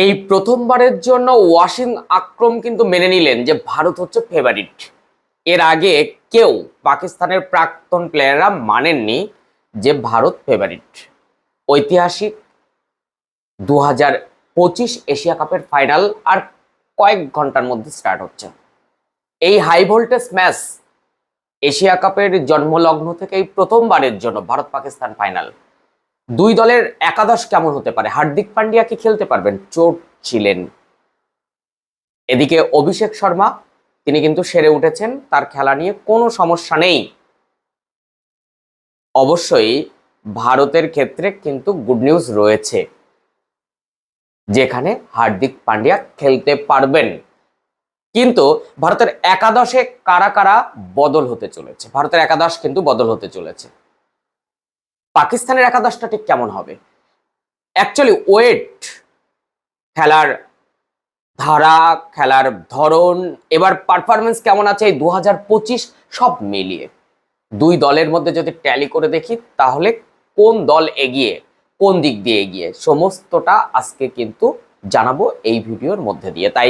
এই প্রথমবারের জন্য ওয়াসিম আকরম কিন্তু মেনে নিলেন যে ভারত হচ্ছে ফেভারিট। এর আগে কেউ পাকিস্তানের প্রাক্তন প্লেয়াররা মানেননি যে ভারত ফেভারিট। ঐতিহাসিক 2025 এশিয়া কাপের ফাইনাল আর কয়েক ঘন্টার মধ্যে স্টার্ট হচ্ছে। এই হাই ভোল্টেজ ম্যাচ এশিয়া কাপের জন্মলগ্ন থেকেই প্রথমবারের জন্য ভারত পাকিস্তান ফাইনাল। দুই দলের একাদশ কেমন হতে পারে? হার্দিক পান্ডিয়া কি খেলতে পারবেন? চোট ছিলেন। এদিকে অভিষেক শর্মা তিনি কিন্তু সেরে উঠেছেন, তার খেলা নিয়ে কোনো সমস্যা নেই। অবশ্যই ভারতের ক্ষেত্রে কিন্তু গুড নিউজ রয়েছে, যেখানে হার্দিক পান্ডিয়া খেলতে পারবেন। কিন্তু ভারতের একাদশে কারা কারা বদল হতে চলেছে? ভারতের একাদশ কিন্তু বদল হতে চলেছে। পাকিস্তানের একাদশটা ঠিক কেমন হবে? অ্যাকচুয়ালি ওয়েট, খেলার ধারা, খেলার ধরন, এবার পারফরমেন্স কেমন আছে এই 2025 সব মিলিয়ে দুই দলের মধ্যে যদি ট্যালি করে দেখি, তাহলে কোন দল এগিয়ে, কোন দিক দিয়ে এগিয়ে, সমস্তটা আজকে কিন্তু জানাবো এই ভিডিওর মধ্যে দিয়ে। তাই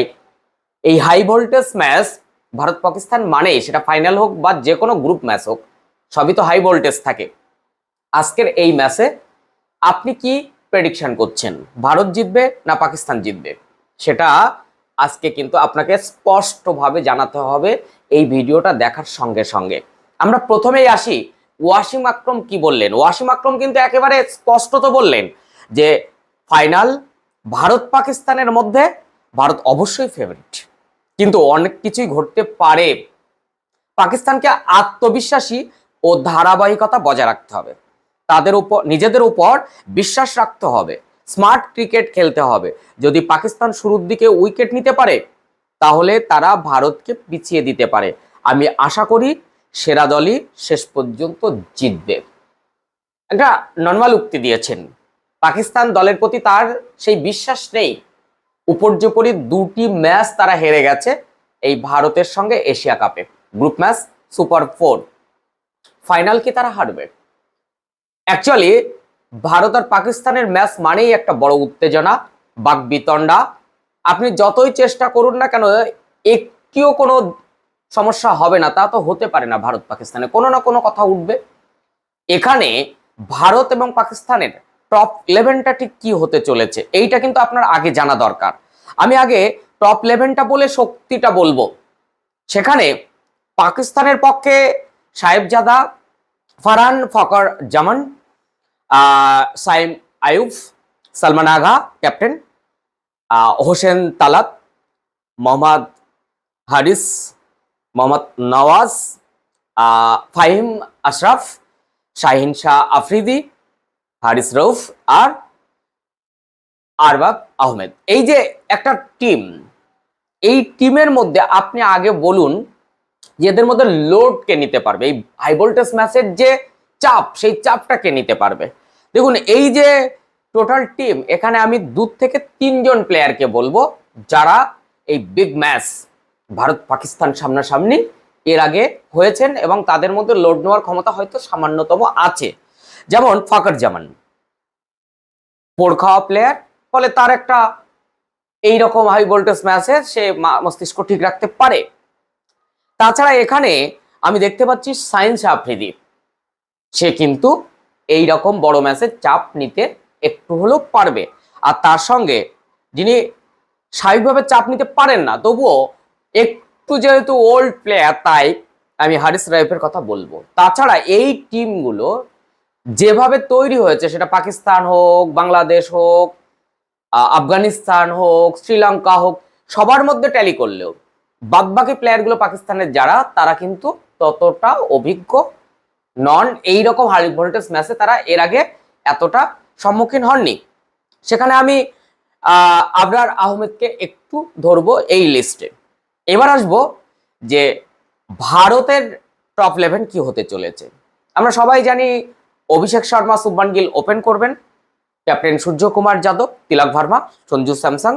এই high voltage match Bharat Pakistan মানে সেটা ফাইনাল হোক বা যে কোনো গ্রুপ ম্যাচ হোক, সবই তো হাই ভোল্টেজ থাকে। আজকের এই ম্যাচে আপনি কি প্রেডিকশন করছেন? ভারত জিতবে না পাকিস্তান জিতবে? সেটা আজকে কিন্তু আপনাকে স্পষ্টভাবে জানাতে হবে এই ভিডিওটা দেখার সঙ্গে সঙ্গে। আমরা প্রথমেই আসি, ওয়াসিম আকরম কি বললেন। ওয়াসিম আকরম কিন্তু একেবারে স্পষ্টত বললেন যে ফাইনাল ভারত পাকিস্তানের মধ্যে ভারত অবশ্যই ফেভারিট, কিন্তু অনেক কিছুই ঘটতে পারে। পাকিস্তানকে আত্মবিশ্বাসী ও ধারাবাহিকতা বজায় রাখতে হবে, তাদের উপর, নিজেদের উপর বিশ্বাস রাখতে হবে, স্মার্ট ক্রিকেট খেলতে হবে। যদি পাকিস্তান শুরুর দিকে উইকেট নিতে পারে, তাহলে তারা ভারতকে পিছিয়ে দিতে পারে। আমি আশা করি সেরা দলই শেষ পর্যন্ত জিতবে। একটা নর্মাল উক্তি দিয়েছেন। পাকিস্তান দলের প্রতি তার সেই বিশ্বাস নেই। উপর্যুপরি দুটি ম্যাচ তারা হেরে গেছে এই ভারতের সঙ্গে এশিয়া কাপে, গ্রুপ ম্যাচ, সুপার 4। ফাইনাল কি তারা হারবে? অ্যাকচুয়ালি ভারত আর পাকিস্তানের ম্যাচ মানেই একটা বড় উত্তেজনা, বাকবিতণ্ডা। আপনি যতই চেষ্টা করুন না কেন, একটিও কোনো সমস্যা হবে না তা তো হতে পারে না। ভারত পাকিস্তানে কোনো না কোনো কথা উঠবে। এখানে ভারত এবং পাকিস্তানের টপ 11টা ঠিক কি হতে চলেছে এইটা কিন্তু আপনার আগে জানা দরকার। আমি আগে টপ 11টা বলে শক্তিটা বলবো। সেখানে পাকিস্তানের পক্ষে সাহেবজাদা, ফারহান ফখর জামান, সাইম আয়ুব, সালমান আগা ক্যাপ্টেন, হোসেন তালাত, মোহাম্মদ হারিস, মোহাম্মদ নওয়াজ, ফাহিম আশরাফ, শাহিন শাহ আফ্রিদি, হারিস রউফ আর আরবাব আহমেদ। এই যে একটা টিম, এই টিমের মধ্যে আপনি আগে বলুন যে এদের মধ্যে লোড কে নিতে পারবে? এই হাই ভোল্টেজ ম্যাচের যে চাপ, সেই চাপটা কে নিতে পারবে? দেখুন, এই যে টোটাল টিম, এখানে আমি 2 থেকে 3 জন প্লেয়ারকে বলবো যারা এই বিগ ম্যাচ ভারত পাকিস্তান সামনাসামনি এর আগে হয়েছেন এবং তাদের মধ্যে লোড নেওয়ার ক্ষমতা হয়তো সামান্যতম আছে। যেমন ফখর জামান, পোড় খাওয়া প্লেয়ার, ফলে তার একটা এইরকম হাই ভোল্টেজ ম্যাচে সে মস্তিষ্ক ঠিক রাখতে পারে। তাছাড়া এখানে আমি দেখতে পাচ্ছি শাহিন শাহ আফ্রিদি, সে কিন্তু এই রকম বড় ম্যাচের চাপ নিতে একটু হলেও পারবে। আর তার সঙ্গে যিনি স্বাভাবিকভাবে চাপ নিতে পারেন না, তবুও একটু যেহেতু ওল্ড প্লেয়ার, তাই আমি হারিস রাইফের কথা বলবো। তাছাড়া এই টিমগুলো যেভাবে তৈরি হয়েছে, সেটা পাকিস্তান হোক, বাংলাদেশ হোক, আফগানিস্তান হোক, শ্রীলঙ্কা হোক, সবার মধ্যে ট্যালি করলেও বাদবাকি প্লেয়ারগুলো পাকিস্তানের যারা, তারা কিন্তু ততটা অভিজ্ঞ নন। এইরকম হাই ভোল্টেজ ম্যাচে তারা এর আগে এতটা সম্মুখীন হননি। সেখানে আমি আবরার আহমেদকে একটু ধরবো এই লিস্টে। এবার আসবো যে ভারতের টপ 11 কি হতে চলেছে। আমরা সবাই জানি অভিষেক শর্মা, শুভমান গিল ওপেন করবেন, ক্যাপ্টেন সূর্যকুমার যাদব, তিলক ভার্মা, সঞ্জু স্যামসং,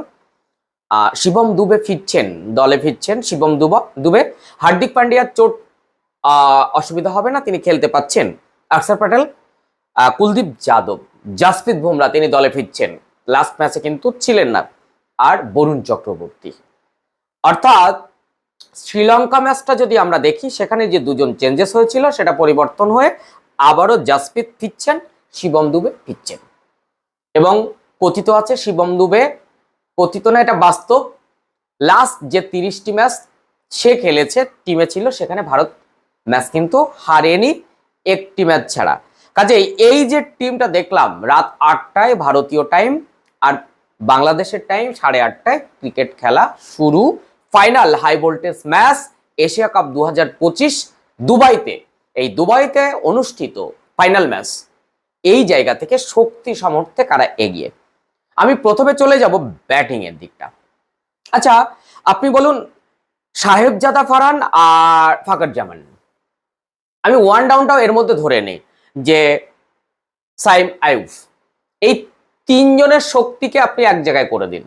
শিবম দুবে ফিরছেন, দলে ফিরছেন শিবম দুবে। হার্দিক পান্ডিয়ার চোট অসুবিধা হবে না, তিনি খেলতে পাচ্ছেন। অক্ষর প্যাটেল, কুলদীপ যাদব, জাসপ্রীত বুমরা তিনি দলে ফিরছেন, লাস্ট ম্যাচে কিন্তু ছিলেন না। আর বরুণ চক্রবর্তী। অর্থাৎ শ্রীলঙ্কা ম্যাচটা যদি আমরা দেখি, সেখানে যে দুজন চেঞ্জেস হয়েছিল সেটা পরিবর্তন হয়ে আবারও জাসপ্রীত ফিরছেন, শিবম দুবে ফিরছেন। এবং কথিত আছে শিবম দুবে, কথিত না এটা বাস্তব, লাস্ট যে 30টি ম্যাচ সে খেলেছে টিমে ছিল, সেখানে ভারত ম্যাচ কিন্তু হারেনি একটি ম্যাচ ছাড়া। কাজেই এই যে টিমটা দেখলাম রাত 8টায় ভারতীয় টাইম আর বাংলাদেশের টাইম 8:30টায় ক্রিকেট খেলা শুরু, final high voltage match Asia cup 2025 দুবাইতে, এই দুবাইতে অনুষ্ঠিত ফাইনাল ম্যাচ। এই জায়গা থেকে শক্তি সামর্থ্যে কারা এগিয়ে। আমি প্রথমে চলে যাব ব্যাটিং এর দিকটা। আচ্ছা আপনি বলুন, সাহেবজাদা ফারহান আর ফাকর জামান, আমি ওয়ান ডাউনটাও এর মধ্যে ধরে নেই যে সাইম আইয়ুব, এই তিনজনের শক্তিকে আপনি এক জায়গায় করে দিন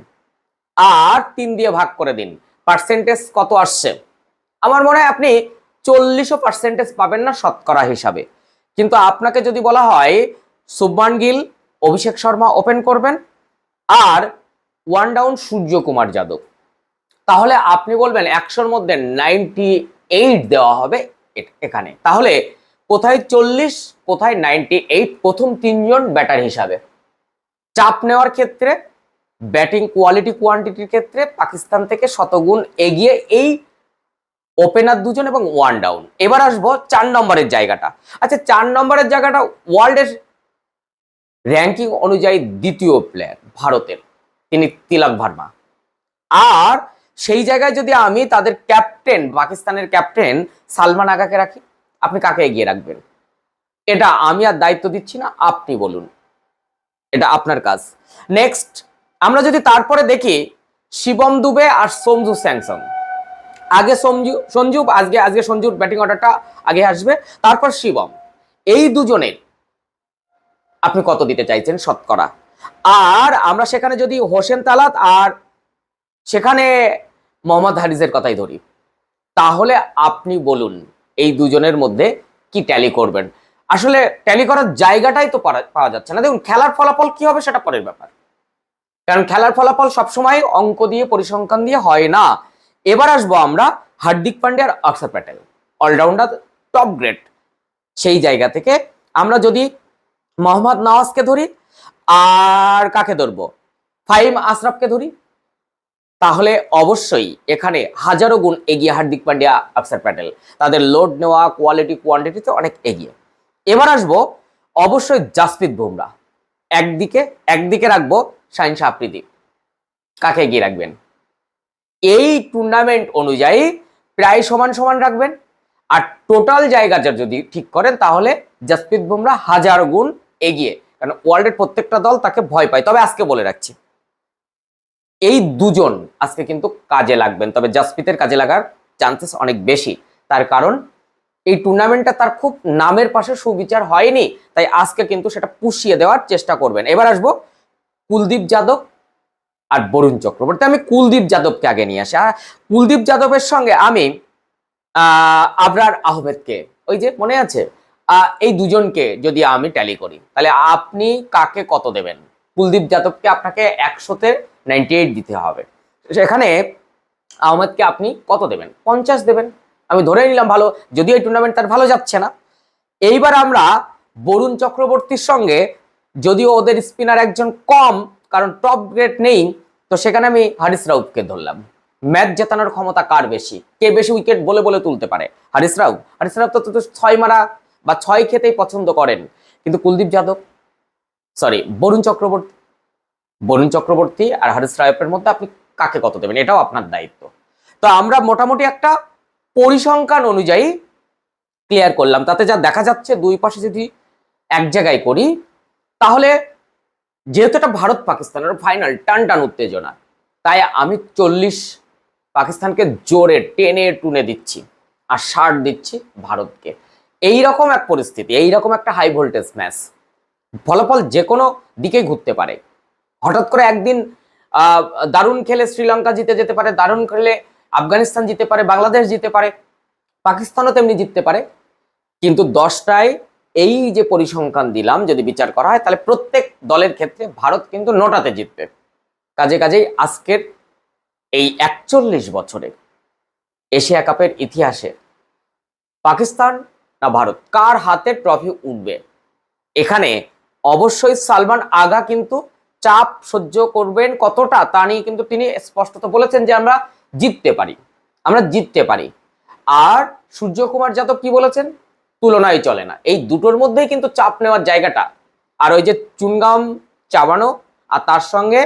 আর 3 দিয়ে ভাগ করে দিন, পার্সেন্টেজ কত আসছে? আমার মনে হয় আপনি 40% পাবেন না শতকরা হিসাবে। কিন্তু আপনাকে যদি বলা হয় শুভমান গিল, অভিষেক শর্মা ওপেন করবেন আর ওয়ান ডাউন সূর্যকুমার যাদব, তাহলে আপনি বলবেন 100-র মধ্যে 98 দেওয়া হবে এখানে। তাহলে কোথায় 40, কোথায় 98? প্রথম 3জন ব্যাটার হিসাবে চাপ নেওয়ার ক্ষেত্রে, ব্যাটিং কোয়ালিটি কোয়ান্টিটির ক্ষেত্রে পাকিস্তান থেকে শতগুণ এগিয়ে এই ওপেনার দুজন এবং ওয়ান ডাউন। এবার আসবো 4 নম্বরের জায়গাটা। আচ্ছা 4 নম্বরের জায়গাটা ওয়ার্ল্ডের র্যাঙ্কিং অনুযায়ী দ্বিতীয় প্লেয়ার ভারতের, তিনি তিলক ভার্মা। আর সেই জায়গায় যদি আমি তাদের ক্যাপ্টেন, পাকিস্তানের ক্যাপ্টেন সালমান আগাকে রাখি, আপনি কাকে এগিয়ে রাখবেন? এটা আমি আর দায়িত্ব দিচ্ছি না, আপনি বলুন, এটা আপনার কাজ। নেক্সট আমরা যদি তারপরে দেখি শিবম দুবে আর সঞ্জু স্যামসন, আগে সঞ্জু আজকে সঞ্জুর ব্যাটিং অর্ডারটা আগে আসবে, তারপর শিবম। এই দুজনের আপনি কত দিতে চাইছেন শতকরা? আর আমরা সেখানে যদি হোসেন তালাত আর সেখানে মোহাম্মদ হারিজের কথাই ধরি, তাহলে আপনি বলুন এই দুজনের মধ্যে কি ট্যালি করবেন? আসলে ট্যালি করার জায়গাটাই তো পাওয়া যাচ্ছে না। দেখুন খেলার ফলাফল কি হবে সেটা পরের ব্যাপার, কারণ খেলার ফলাফল সবসময় অঙ্ক দিয়ে পরিসংখ্যান দিয়ে হয় না। এবার আসবো আমরা হার্দিক পান্ডিয়া আর অক্ষর প্যাটেল, অলরাউন্ডার টপ গ্রেড। সেই জায়গা থেকে আমরা যদি মোহাম্মদ নওয়াজকে ধরি আর কাকে ধরবো, ফাহিম আশরাফকে ধরি, তাহলে অবশ্যই এখানে হাজারো গুণ এগিয়ে হার্দিক পান্ডিয়া, অক্ষর প্যাটেল। তাদের লোড নেওয়া, কোয়ালিটি কোয়ান্টিটিতে অনেক এগিয়ে। এবার আসবো অবশ্যই জাসপ্রীত বুমরাহ, একদিকে রাখবো শাহিন শাহ আফ্রিদি। কাকে এগিয়ে রাখবেন? এই টুর্নামেন্ট অনুযায়ী প্রায় সমান সমান রাখবেন। আর টোটাল জায়গাটা যদি ঠিক করেন তাহলে জাসপ্রীত বুমরাহ হাজার গুণ এগিয়ে, কারণ ওয়ার্ল্ডের প্রত্যেকটা দল তাকে ভয় পায়। তবে আজকে বলে রাখছি এই দুজন আজকে কিন্তু কাজে লাগবেন, তবে জাসপ্রীতের কাজে লাগার চান্সেস অনেক বেশি। তার কারণ এই টুর্নামেন্টটা তার খুব নামের পাশে সুবিচার হয়নি, তাই আজকে কিন্তু সেটা পুষিয়ে দেওয়ার চেষ্টা করবেন। এবার আসবো কুলদীপ যাদব আর বরুণ চক্রবর্তী। আমি কুলদীপ যাদবকে আগে নিয়ে আসি। আর কুলদীপ যাদবের সঙ্গে আমি আবরার আহমেদকে, ওই যে মনে আছে, এই দুজনকে যদি আমি ট্যালি করি তাহলে আপনি কাকে কত দেবেন? কুলদীপ যাদবকে আপনাকে 100-তে 98 দিতে হবে, সেখানে আহমেদকে আপনি কত দেবেন? 50 দেবেন। আমি ধরে নিলাম ভালো, যদিও এই টুর্নামেন্ট তার ভালো যাচ্ছে না। এইবার আমরা বরুণ চক্রবর্তীর সঙ্গে, যদিও ওদের স্পিনার একজন কম, কারণ টপ গ্রেড নেই, তো সেখানে আমি হারিস রাউফকে ধরলাম। ম্যাচ জেতানোর ক্ষমতা কার বেশি, কে বেশি উইকেট বলে বলে তুলতে পারে? হারিস রাউফ তো 6 মারা বা 6 খেতেই পছন্দ করেন। কিন্তু কুলদীপ যাদব, সরি বরুণ চক্রবর্তী আর হারিস রাউফের মধ্যে আপনি কাকে কত দেবেন, এটাও আপনার দায়িত্ব। তো আমরা মোটামুটি একটা পরিসংখ্যান অনুযায়ী ক্লিয়ার করলাম। তাতে যা দেখা যাচ্ছে দুই পাশে যদি এক জায়গায় করি, তাহলে যেহেতু এটা ভারত পাকিস্তানের ফাইনাল, টান উত্তেজনা, তাই আমি 40 পাকিস্তানকে জোরে টেনে টুনে দিচ্ছি আর 60 দিচ্ছি ভারতকে। এইরকম এক পরিস্থিতি, এইরকম একটা হাই ভোল্টেজ ম্যাচ, ফলাফল যে কোনো দিকেই ঘুরতে পারে। হঠাৎ করে একদিন দারুণ খেলে শ্রীলঙ্কা জিতে যেতে পারে, দারুণ খেলে আফগানিস্তান জিতে পারে, বাংলাদেশ জিতে পারে, পাকিস্তানও তেমনি জিততে পারে। কিন্তু 10টায় এই যে পরিসংখ্যান দিলাম যদি বিচার করা হয়, তাহলে প্রত্যেক দলের ক্ষেত্রে ভারত কিন্তু 9টাতে জিতবে। কাজেই আজকের এই 41 বছরে এশিয়া কাপের ইতিহাসে পাকিস্তান না ভারত কার হাতে ট্রফি উঠবে, এখানে অবশ্যই সালমান আগা কিন্তু চাপ সহ্য করবেন কতটা তা নিয়ে কিন্তু তিনি স্পষ্টত বলেছেন যে আমরা জিততে পারি। আর সূর্যকুমার যাদব কি বলেছেন, তুলনাই চলে না। এই দুটোর মধ্যেই কিন্তু চাপ নেওয়ার জায়গাটা, আর ওই যে চুনগাম চাবানো আর তার সঙ্গে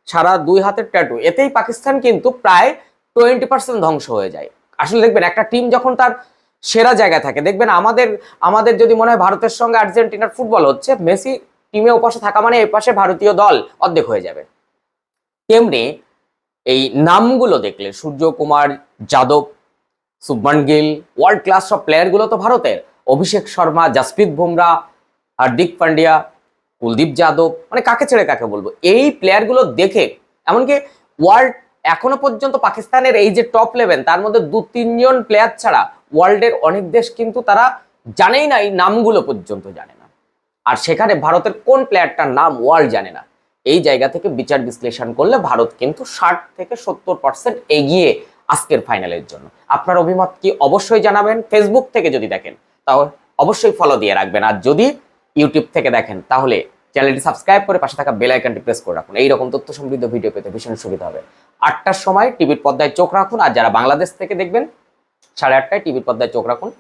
সারা 2 হাতের ট্যাটু, এতেই পাকিস্তান কিন্তু প্রায় 20% ধ্বংস হয়ে যায়। আসলে দেখবেন একটা টিম যখন তার সেরা জায়গায় থাকে, দেখবেন আমাদের যদি মনে হয় ভারতের সঙ্গে আর্জেন্টিনার ফুটবল হচ্ছে, মেসি টিমে ওপাশে থাকা মানে এই পাশে ভারতীয় দল অর্ধেক হয়ে যাবে। তেমনি এই নামগুলো দেখলে সূর্যকুমার যাদব, শুভমান গিল, ওয়ার্ল্ড ক্লাস সব প্লেয়ারগুলো তো ভারতের, অভিষেক শর্মা, জাসপ্রীত বুমরা, হার্দিক পান্ডিয়া, কুলদীপ যাদব, মানে কাকে ছেড়ে কাকে বলবো, এই প্লেয়ারগুলো দেখে এমনকি ওয়ার্ল্ড এখনো পর্যন্ত পাকিস্তানের এই যে টপ 11 তার মধ্যে 2-3 জন প্লেয়ার ছাড়া ওয়ার্ল্ডের অনেক দেশ কিন্তু তারা জানেই না, এই নামগুলো পর্যন্ত জানে না। আর সেখানে ভারতের কোন প্লেয়ারটার নাম ওয়ার্ল্ড জানে না, এই জায়গা থেকে বিচার বিশ্লেষণ করলে ভারত কিন্তু 60 থেকে 70% এগিয়ে আজকের ফাইনালের জন্য। আপনার অভিমত কি অবশ্যই জানাবেন। ফেসবুক থেকে যদি দেখেন তাহলে অবশ্যই ফলো দিয়ে রাখবেন, আর যদি ইউটিউব থেকে দেখেন তাহলে চ্যানেলটি সাবস্ক্রাইব করে পাশে থাকা বেল আইকনটি প্রেস করে রাখুন। এইরকম তথ্য সমৃদ্ধ ভিডিও পেতে ভীষণ সুবিধা হবে। 8টার সময় টিভির পর্দায় চোখ রাখুন, আর যারা বাংলাদেশ থেকে দেখবেন 8:30টায় টিভির পর্দায় চোখ রাখুন।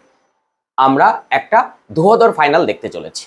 আমরা একটা ধুয়োধর ফাইনাল দেখতে চলেছি।